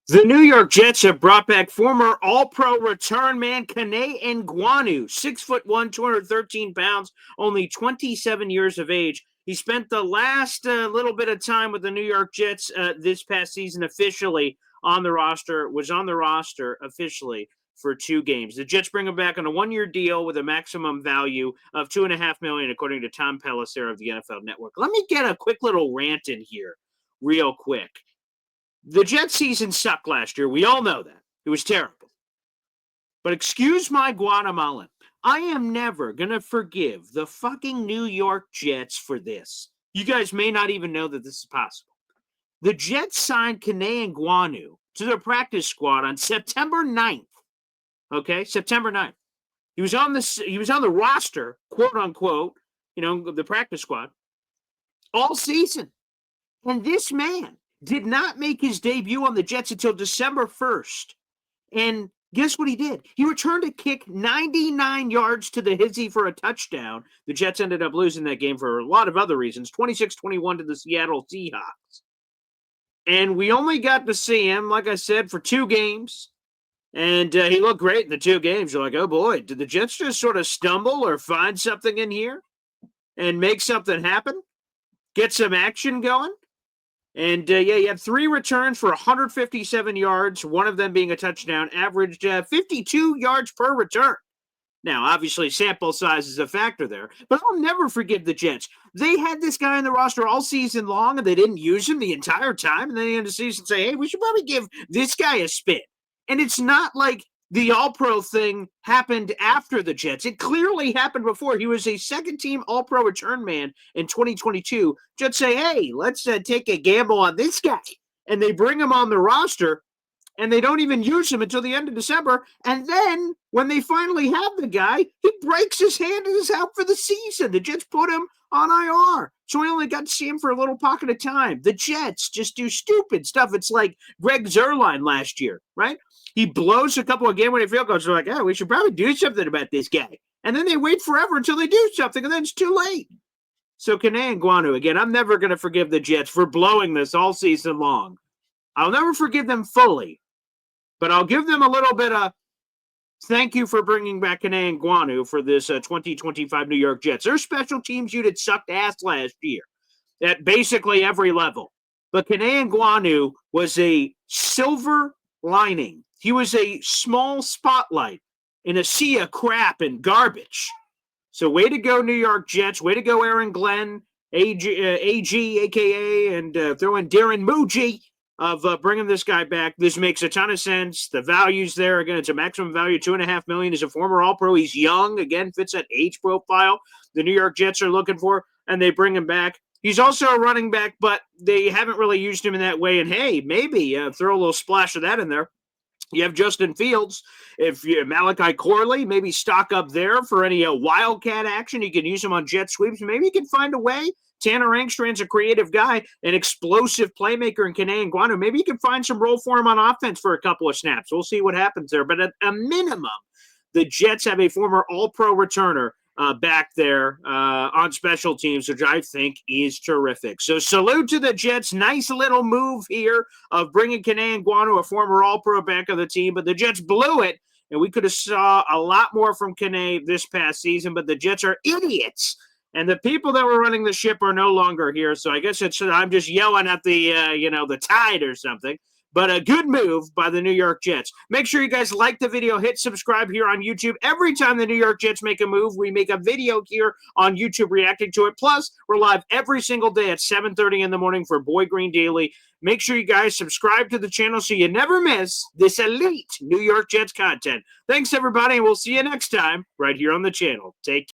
The New York Jets have brought back former All-Pro return man Kene Nguanu, 6'1", 213 pounds, only 27 years of age. He spent the last little bit of time with the New York Jets this past season officially on the roster, was on the roster officially for 2 games. The Jets bring him back on a 1-year deal with a maximum value of $2.5 million, according to Tom Pelissero of the NFL Network. Let me get a quick little rant in here real quick. The Jets season sucked last year. We all know that. It was terrible. But excuse my Guatemalan. I am never going to forgive the fucking New York Jets for this. You guys may not even know that this is possible. The Jets signed Kene Nguanu to their practice squad on September 9th. Okay, September 9th. He was on the roster, quote unquote, the practice squad, all season. And this man did not make his debut on the Jets until December 1st. And guess what he did? He returned a kick 99 yards to the hizzy for a touchdown. The Jets ended up losing that game for a lot of other reasons, 26-21 to the Seattle Seahawks. And we only got to see him, like I said, for 2 games. And he looked great in the 2 games. You're like, oh boy, did the Jets just sort of stumble or find something in here and make something happen? Get some action going? And, he had 3 returns for 157 yards, one of them being a touchdown, averaged 52 yards per return. Now, obviously, sample size is a factor there, but I'll never forgive the Jets. They had this guy in the roster all season long, and they didn't use him the entire time, and then the end of the season say, hey, we should probably give this guy a spin. And it's not like the All-Pro thing happened after the Jets. It clearly happened before. He was a second-team All-Pro return man in 2022. Jets say, hey, let's take a gamble on this guy. And they bring him on the roster, and they don't even use him until the end of December. And then when they finally have the guy, he breaks his hand and is out for the season. The Jets put him on IR. So we only got to see him for a little pocket of time. The Jets just do stupid stuff. It's like Greg Zuerlein last year, right? He blows a couple of game-winning field goals. They're like, we should probably do something about this guy. And then they wait forever until they do something, and then it's too late. So Kene Nguanu, again, I'm never going to forgive the Jets for blowing this all season long. I'll never forgive them fully, but I'll give them a little bit of thank you for bringing back Kene Nguanu for this 2025 New York Jets. Their special teams unit sucked ass last year at basically every level. But Kene Nguanu was a silver lining. He was a small spotlight in a sea of crap and garbage. So way to go, New York Jets. Way to go, Aaron Glenn, AG, a.k.a., and throw in Darren Muji of bringing this guy back. This makes a ton of sense. The value's there. Again, it's a maximum value, $2.5 million. He's a former All-Pro. He's young. Again, fits that age profile the New York Jets are looking for, and they bring him back. He's also a running back, but they haven't really used him in that way. And, hey, maybe throw a little splash of that in there. You have Justin Fields. If you Malachi Corley, maybe stock up there for any wildcat action. You can use him on jet sweeps. Maybe you can find a way. Tanner Engstrand's a creative guy, an explosive playmaker in Kene Nguanu. Maybe you can find some role for him on offense for a couple of snaps. We'll see what happens there. But at a minimum, the Jets have a former All-Pro returner back there on special teams, which I think is terrific. So salute to the Jets. Nice little move here of bringing Kene Nguanu, a former All-Pro, back on the team. But the Jets blew it, and we could have saw a lot more from Kene this past season. But the Jets are idiots, and the people that were running the ship are no longer here. So I guess I'm just yelling at the the tide or something. But a good move by the New York Jets. Make sure you guys like the video. Hit subscribe here on YouTube. Every time the New York Jets make a move, we make a video here on YouTube reacting to it. Plus, we're live every single day at 7:30 in the morning for Boy Green Daily. Make sure you guys subscribe to the channel so you never miss this elite New York Jets content. Thanks, everybody, and we'll see you next time right here on the channel. Take care.